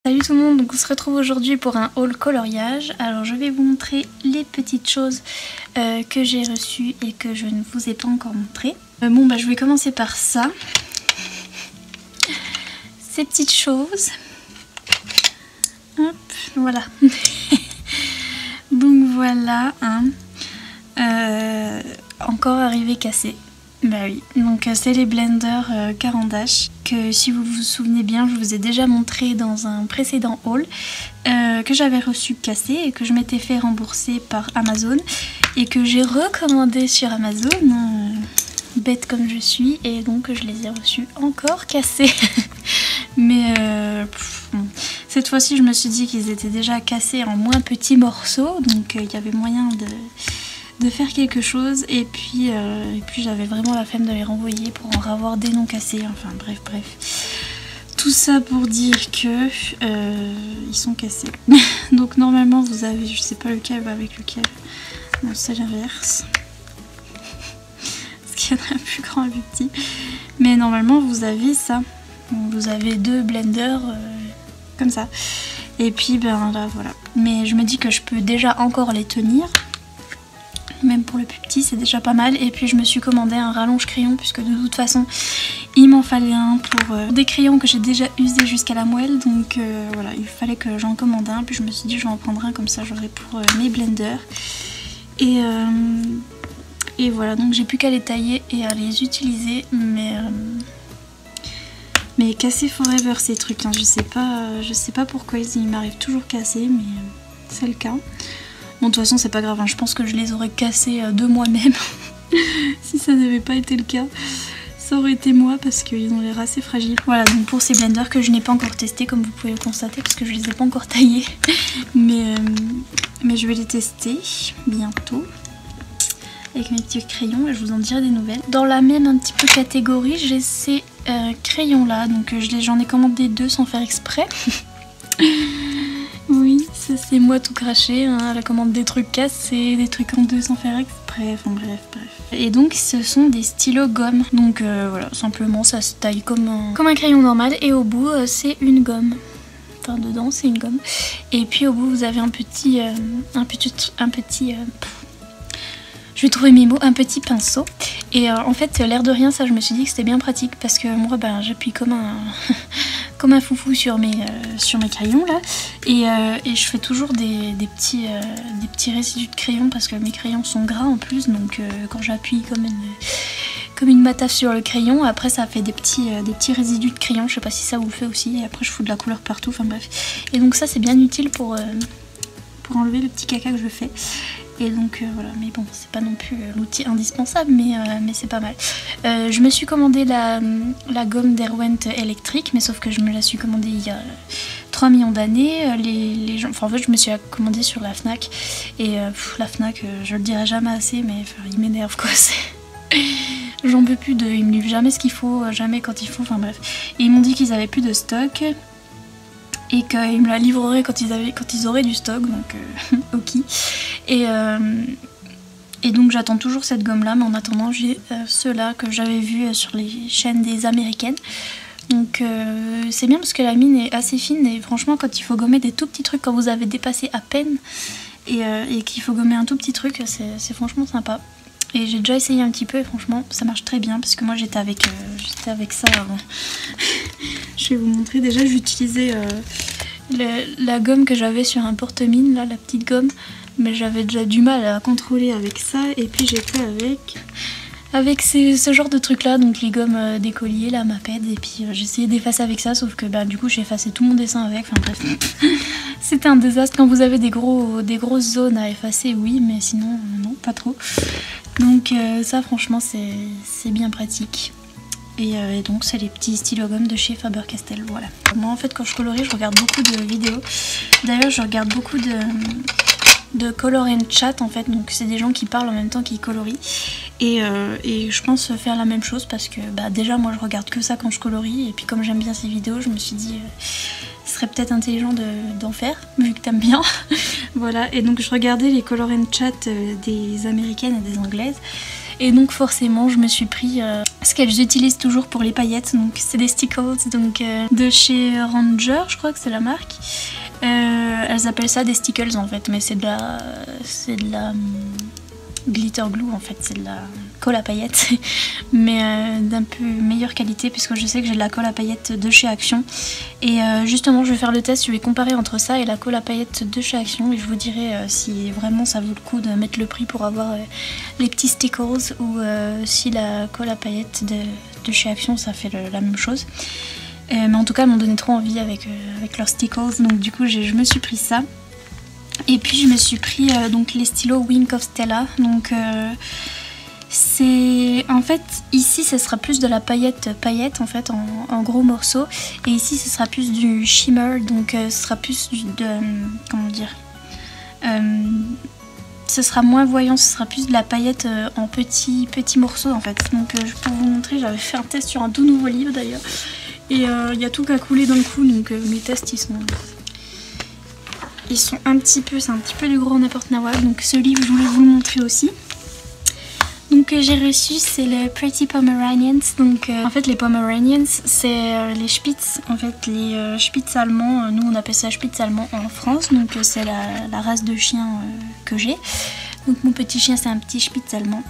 Salut tout le monde, donc on se retrouve aujourd'hui pour un haul coloriage. Alors je vais vous montrer les petites choses que j'ai reçues et que je ne vous ai pas encore montrées. Je vais commencer par ça. Ces petites choses. Hop, voilà. Donc voilà, encore arrivé cassé. Bah oui, donc c'est les blenders Caran d'Ache que si vous vous souvenez bien je vous ai déjà montré dans un précédent haul que j'avais reçu cassé et que je m'étais fait rembourser par Amazon et que j'ai recommandé sur Amazon, bête comme je suis, et donc je les ai reçus encore cassés. Mais bon. Cette fois-ci je me suis dit qu'ils étaient déjà cassés en moins petits morceaux, donc il y avait moyen de faire quelque chose, et puis j'avais vraiment la flemme de les renvoyer pour en avoir des non cassés, enfin bref. Tout ça pour dire que ils sont cassés. Donc normalement vous avez, je sais pas lequel va avec lequel, non c'est l'inverse. Parce qu'il y en a un plus grand et un plus petit. Mais normalement vous avez ça. Vous avez deux blenders comme ça. Et puis ben là voilà. Mais je me dis que je peux déjà encore les tenir. Même pour le plus petit c'est déjà pas mal. Et puis je me suis commandé un rallonge crayon puisque de toute façon il m'en fallait un pour des crayons que j'ai déjà usés jusqu'à la moelle. Donc voilà, il fallait que j'en commande un. Puis je me suis dit je vais en prendre un, comme ça j'aurai pour mes blenders. Et voilà, donc j'ai plus qu'à les tailler et à les utiliser. Mais cassés forever ces trucs, hein. Je sais pas pourquoi ils m'arrivent toujours cassés, mais c'est le cas. Bon, de toute façon c'est pas grave, hein. Je pense que je les aurais cassés de moi-même. Si ça n'avait pas été le cas, ça aurait été moi parce qu'ils ont l'air assez fragiles. Voilà, donc pour ces blenders que je n'ai pas encore testés, comme vous pouvez le constater, parce que je les ai pas encore taillés. Mais je vais les tester bientôt avec mes petits crayons et je vous en dirai des nouvelles. Dans la même un petit peu catégorie, j'ai ces crayons là, donc j'en ai commandé deux sans faire exprès. Oui, ça c'est moi tout craché, hein, la commande des trucs cassés, des trucs en deux sans faire exprès, enfin bref. Et donc ce sont des stylos gomme, donc voilà, simplement ça se taille comme un crayon normal et au bout c'est une gomme. Enfin dedans c'est une gomme. Et puis au bout vous avez un petit je vais trouver mes mots, un petit pinceau. Et en fait l'air de rien, ça je me suis dit que c'était bien pratique parce que moi ben j'appuie comme un comme un foufou sur mes crayons là, et je fais toujours des petits résidus de crayon parce que mes crayons sont gras en plus, donc quand j'appuie comme une mataf sur le crayon, après ça fait des petits résidus de crayon. Je sais pas si ça vous le fait aussi, et après je fous de la couleur partout, enfin bref. Et donc ça c'est bien utile pour enlever le petit caca que je fais. Et donc voilà, mais bon c'est pas non plus l'outil indispensable, mais c'est pas mal. Je me suis commandé la gomme Derwent électrique, mais sauf que je me la suis commandée il y a 3 millions d'années. En fait je me suis commandée sur la Fnac, et la Fnac je le dirai jamais assez, mais il m'énerve quoi. J'en peux plus ils me livrent jamais ce qu'il faut, jamais quand il faut, enfin bref. Et ils m'ont dit qu'ils avaient plus de stock et qu'ils me la livreraient quand ils auraient du stock, donc ok. Et donc j'attends toujours cette gomme là, mais en attendant j'ai ceux-là que j'avais vus sur les chaînes des américaines. Donc c'est bien parce que la mine est assez fine, et franchement quand il faut gommer des tout petits trucs, quand vous avez dépassé à peine et qu'il faut gommer un tout petit truc, c'est franchement sympa. Et j'ai déjà essayé un petit peu et franchement ça marche très bien, parce que moi j'étais avec ça avant. Je vais vous montrer, déjà j'utilisais la gomme que j'avais sur un porte-mine, là, la petite gomme, mais j'avais déjà du mal à contrôler avec ça, et puis j'ai fait avec ce genre de trucs là, donc les gommes d'écolier, la Maped, et puis j'ai essayé d'effacer avec ça, sauf que du coup j'ai effacé tout mon dessin avec, enfin bref. C'était un désastre. Quand vous avez des grosses zones à effacer, oui, mais sinon non, pas trop. Donc ça franchement c'est bien pratique. Et donc c'est les petits stylos gomme de chez Faber-Castell, voilà. Moi en fait quand je colorie je regarde beaucoup de vidéos. D'ailleurs je regarde beaucoup de color and chat en fait, donc c'est des gens qui parlent en même temps qu'ils colorient. Et je pense faire la même chose parce que déjà moi je regarde que ça quand je colorie, et puis comme j'aime bien ces vidéos je me suis dit ce serait peut-être intelligent d'en faire vu que t'aimes bien. Voilà, et donc je regardais les color and chat des américaines et des anglaises. Et donc forcément je me suis pris ce qu'elles utilisent toujours pour les paillettes. Donc c'est des stickles donc, de chez Ranger, je crois que c'est la marque. Elles appellent ça des stickles en fait, mais c'est de la glitter glue en fait, c'est de la colle à paillettes, mais d'un peu meilleure qualité puisque je sais que j'ai de la colle à paillettes de chez Action. Et justement je vais faire le test, je vais comparer entre ça et la colle à paillettes de chez Action et je vous dirai si vraiment ça vaut le coup de mettre le prix pour avoir les petits stickers ou si la colle à paillettes de chez Action ça fait la même chose. Mais en tout cas elles m'ont donné trop envie avec leurs stickers, donc du coup je me suis pris ça. Et puis je me suis pris donc les stylos Wink of Stella. Donc c'est en fait ici ce sera plus de la paillette en fait en gros morceaux, et ici ce sera plus du shimmer, donc ce sera plus comment dire, ce sera moins voyant, ce sera plus de la paillette en petits morceaux en fait. Donc je peux vous montrer, j'avais fait un test sur un tout nouveau livre d'ailleurs, et il y a tout qui a coulé d'un coup, donc mes tests ils sont un petit peu, c'est un petit peu du gros n'importe nawak. Donc ce livre je voulais vous le montrer aussi. Donc j'ai reçu, c'est le Pretty Pomeranians. Donc en fait les Pomeranians c'est les Spitz, en fait les Spitz allemands. Nous on appelle ça Spitz allemand en France. Donc c'est la race de chien que j'ai. Donc mon petit chien c'est un petit Spitz allemand.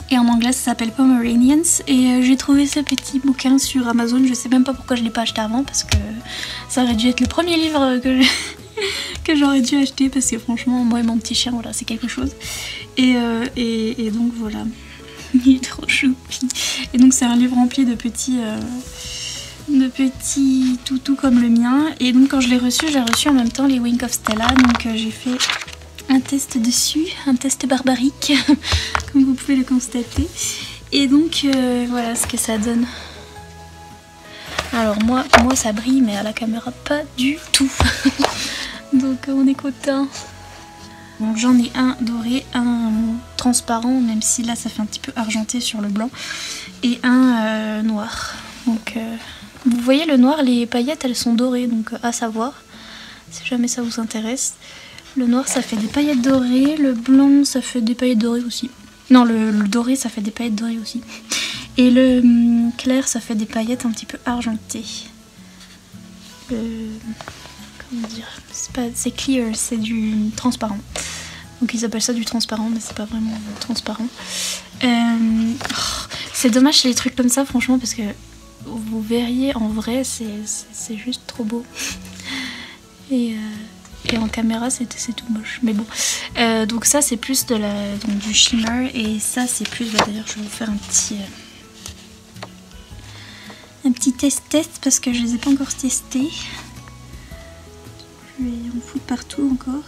Et en anglais ça s'appelle Pomeranians. Et j'ai trouvé ce petit bouquin sur Amazon. Je sais même pas pourquoi je l'ai pas acheté avant, parce que ça aurait dû être le premier livre que j'aurais dû acheter, parce que franchement moi et mon petit chien voilà c'est quelque chose. Et donc voilà, il est trop choupi. Et donc c'est un livre rempli de petits toutous comme le mien. Et donc quand je l'ai reçu, j'ai reçu en même temps les Wink of Stella. Donc j'ai fait un test dessus, un test barbarique comme vous pouvez le constater. Et donc voilà ce que ça donne. Alors moi ça brille, mais à la caméra pas du tout. Donc on est content. Donc j'en ai un doré, un transparent, même si là ça fait un petit peu argenté sur le blanc, et un noir. Donc vous voyez le noir, les paillettes elles sont dorées, donc à savoir, si jamais ça vous intéresse. Le noir ça fait des paillettes dorées, le blanc ça fait des paillettes dorées aussi. Non, le doré ça fait des paillettes dorées aussi. Et le clair ça fait des paillettes un petit peu argentées. Comment dire, c'est clear, c'est du transparent. Donc ils appellent ça du transparent, mais c'est pas vraiment transparent. C'est dommage les trucs comme ça franchement, parce que vous verriez en vrai c'est juste trop beau. Et en caméra c'est tout moche, mais bon. Donc ça c'est plus donc du shimmer, et ça c'est plus, d'ailleurs je vais vous faire un petit test parce que je les ai pas encore testés. Je vais en foutre partout encore.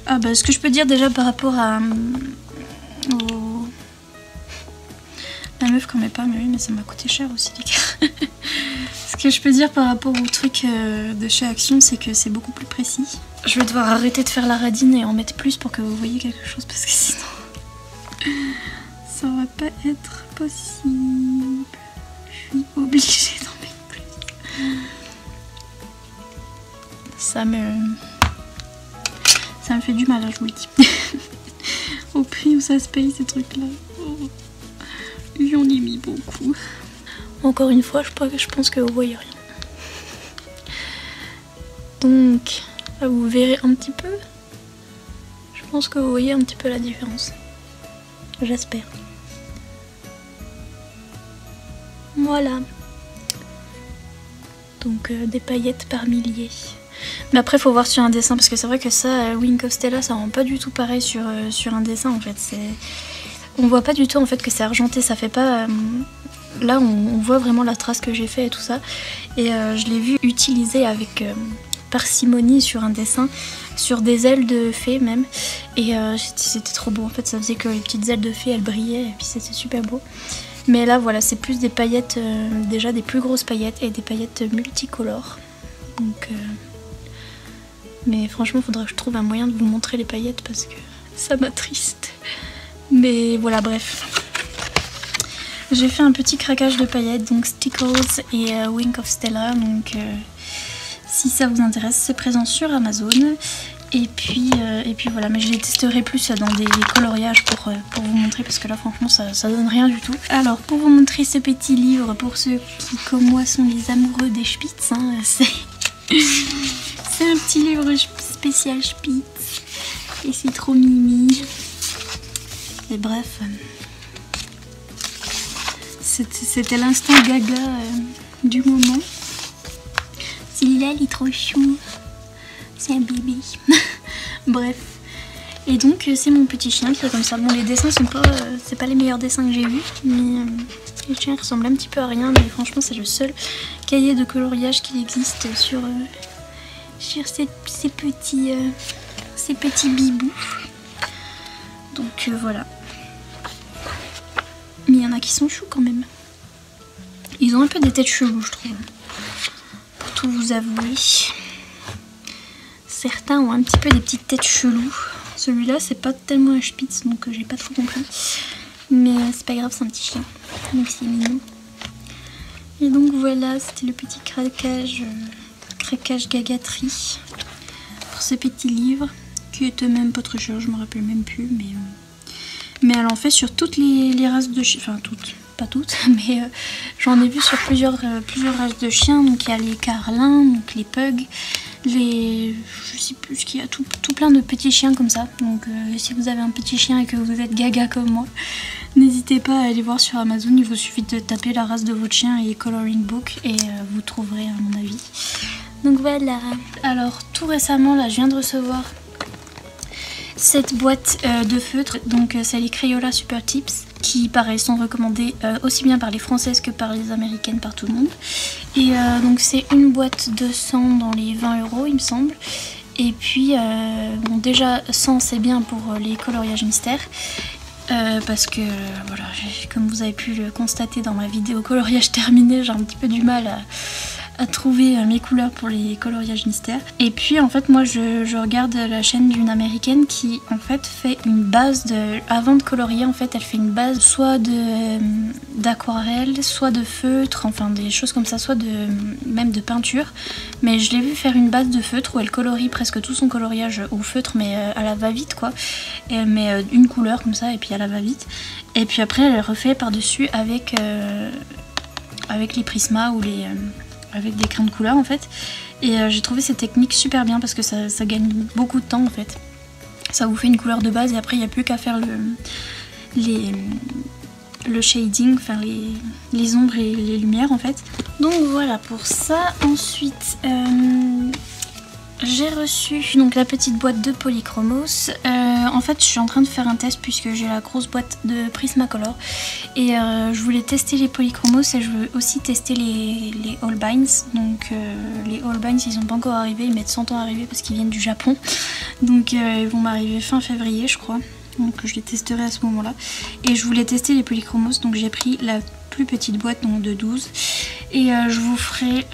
Ah bah ce que je peux dire déjà par rapport à la meuf qu'on met pas, mais oui, mais ça m'a coûté cher aussi les gars. Ce que je peux dire par rapport au truc de chez Action, c'est que c'est beaucoup plus précis. Je vais devoir arrêter de faire la radine et en mettre plus pour que vous voyez quelque chose, parce que sinon ça va pas être possible. Je suis obligée d'en mettre plus. Ça me fait du mal, hein, je vous le dis. Au prix où ça se paye ces trucs là. Oh. J'en ai mis beaucoup. Encore une fois, je pense que vous voyez rien. Donc là vous verrez un petit peu. Je pense que vous voyez un petit peu la différence. J'espère. Voilà. Donc des paillettes par milliers. Mais après faut voir sur un dessin, parce que c'est vrai que ça, Wink of Stella, ça rend pas du tout pareil sur un dessin en fait. On voit pas du tout en fait que c'est argenté, ça fait pas... Là on voit vraiment la trace que j'ai fait et tout ça. Et je l'ai vu utilisé avec parcimonie sur un dessin, sur des ailes de fée même. Et c'était trop beau en fait, ça faisait que les petites ailes de fée elles brillaient et puis c'était super beau. Mais là voilà, c'est plus des paillettes, déjà des plus grosses paillettes et des paillettes multicolores. Donc... Mais franchement, il faudrait que je trouve un moyen de vous montrer les paillettes parce que ça m'attriste. Mais voilà, bref. J'ai fait un petit craquage de paillettes, donc Stickles et Wink of Stella. Donc si ça vous intéresse, c'est présent sur Amazon. Et puis voilà, mais je les testerai plus dans des coloriages pour vous montrer parce que là franchement ça donne rien du tout. Alors pour vous montrer ce petit livre, pour ceux qui comme moi sont les amoureux des Spitz, hein, c'est un petit livre spécial Spitz et c'est trop mimi. Et bref, c'était l'instant gaga du moment. Celui-là il est trop chou. C'est un bébé. Bref. Et donc c'est mon petit chien qui est comme ça. Bon, les dessins sont pas, c'est pas les meilleurs dessins que j'ai vus, mais le chien ressemble un petit peu à rien. Mais franchement c'est le seul cahier de coloriage qui existe sur ces petits bibous. Donc voilà. Mais il y en a qui sont choux quand même. Ils ont un peu des têtes cheloues je trouve. Pour tout vous avouer. Certains ont un petit peu des petites têtes cheloues. Celui-là, c'est pas tellement un Spitz, donc j'ai pas trop compris. Mais c'est pas grave, c'est un petit chien. Donc c'est mignon. Et donc voilà, c'était le petit craquage gagaterie pour ce petit livre qui était même pas très cher, je me rappelle même plus. Mais elle en fait sur toutes les races de chiens. Enfin, toutes. Pas toutes, mais j'en ai vu sur plusieurs races de chiens. Donc il y a les carlins, donc les pugs, je sais plus ce qu'il y a, tout plein de petits chiens comme ça. Donc si vous avez un petit chien et que vous êtes gaga comme moi, n'hésitez pas à aller voir sur Amazon. Il vous suffit de taper la race de votre chien et coloring book et vous trouverez à mon avis. Donc voilà. Alors tout récemment là je viens de recevoir cette boîte de feutres, donc c'est les Crayola Super Tips qui pareil sont recommandées aussi bien par les françaises que par les américaines, par tout le monde. Et donc c'est une boîte de 100 dans les 20 € il me semble. Et puis bon déjà 100 c'est bien pour les coloriages mystères. Parce que voilà, comme vous avez pu le constater dans ma vidéo coloriage terminé, j'ai un petit peu du mal à trouver mes couleurs pour les coloriages mystères. Et puis en fait moi je regarde la chaîne d'une américaine qui en fait fait une base avant de colorier en fait elle fait une base soit d'aquarelle, soit de feutre, enfin des choses comme ça, soit même de peinture. Mais je l'ai vu faire une base de feutre où elle colorie presque tout son coloriage au feutre mais à la va-vite quoi. Et elle met une couleur comme ça et puis à la va-vite. Et puis après elle refait par dessus avec les Prisma ou avec des crayons de couleur en fait. Et j'ai trouvé cette technique super bien parce que ça gagne beaucoup de temps en fait. Ça vous fait une couleur de base et après il n'y a plus qu'à faire le shading, enfin les ombres et les lumières en fait. Donc voilà pour ça. Ensuite j'ai reçu donc la petite boîte de Polychromos. En fait je suis en train de faire un test puisque j'ai la grosse boîte de Prismacolor et je voulais tester les Polychromos et je veux aussi tester les Holbeins. Donc les Holbeins ils sont pas encore arrivés, ils mettent 100 ans à arriver parce qu'ils viennent du Japon. Donc ils vont m'arriver fin février je crois. Donc je les testerai à ce moment là. Et je voulais tester les Polychromos donc j'ai pris la plus petite boîte donc de 12. Et je vous ferai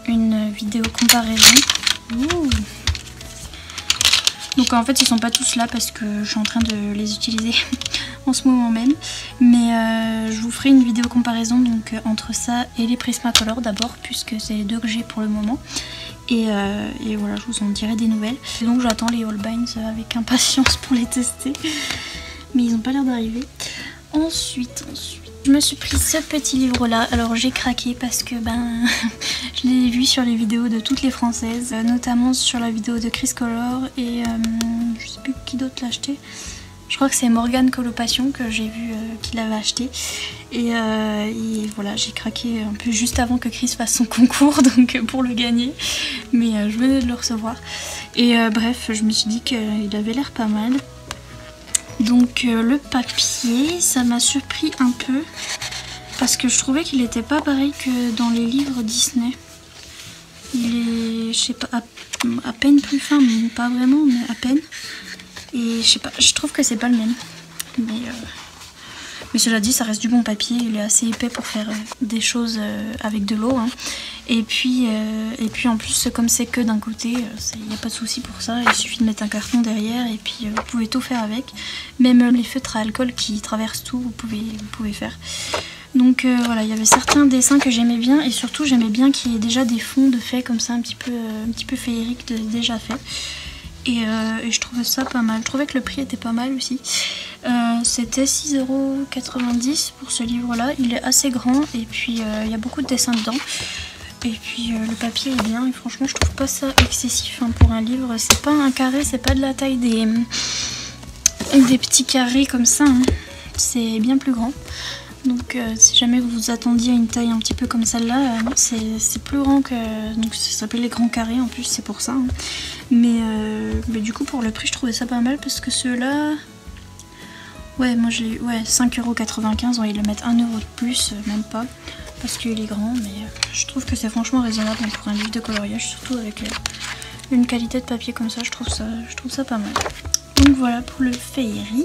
une vidéo comparaison. Ouh. Donc en fait ils sont pas tous là parce que je suis en train de les utiliser en ce moment même. Mais je vous ferai une vidéo comparaison donc entre ça et les Prismacolor d'abord puisque c'est les deux que j'ai pour le moment. Et voilà, je vous en dirai des nouvelles. Et donc j'attends les Holbeins avec impatience pour les tester. Mais ils n'ont pas l'air d'arriver. Ensuite, je me suis pris ce petit livre là. Alors j'ai craqué parce que je l'ai vu sur les vidéos de toutes les françaises, notamment sur la vidéo de Chris Color et je sais plus qui d'autre l'a acheté. Je crois que c'est Morgane Coloration que j'ai vu qu'il avait acheté. Et voilà, j'ai craqué un peu juste avant que Chris fasse son concours donc pour le gagner. Mais je venais de le recevoir. Et bref, je me suis dit qu'il avait l'air pas mal. Donc le papier, ça m'a surpris un peu parce que je trouvais qu'il n'était pas pareil que dans les livres Disney. Il est, je sais pas, à peine plus fin, mais pas vraiment, mais à peine. Et je sais pas, je trouve que c'est pas le même. Mais cela dit, ça reste du bon papier, il est assez épais pour faire des choses avec de l'eau. Hein. Et puis en plus, comme c'est que d'un côté, il n'y a pas de souci pour ça. Il suffit de mettre un carton derrière et puis vous pouvez tout faire avec. Même les feutres à alcool qui traversent tout, vous pouvez faire. Donc voilà, il y avait certains dessins que j'aimais bien et surtout j'aimais bien qu'il y ait déjà des fonds de faits comme ça, un petit peu féeriques déjà faits. Et je trouvais ça pas mal. Je trouvais que le prix était pas mal aussi. C'était 6,90 € pour ce livre-là. Il est assez grand et puis il y a beaucoup de dessins dedans. Et puis le papier est bien et franchement je trouve pas ça excessif hein, pour un livre. C'est pas un carré, c'est pas de la taille des petits carrés comme ça. Hein. C'est bien plus grand. Donc si jamais vous vous attendiez à une taille un petit peu comme celle-là, non, c'est plus grand que... Donc ça s'appelle les grands carrés en plus, c'est pour ça. Hein. Mais du coup pour le prix je trouvais ça pas mal parce que ceux-là... Ouais, moi je l'ai... Ouais, 5,95 €, ouais, ils le mettent 1 € de plus, même pas. Parce qu'il est grand, mais je trouve que c'est franchement raisonnable pour un livre de coloriage, surtout avec une qualité de papier comme ça, je trouve ça pas mal. Donc voilà pour le Féerie.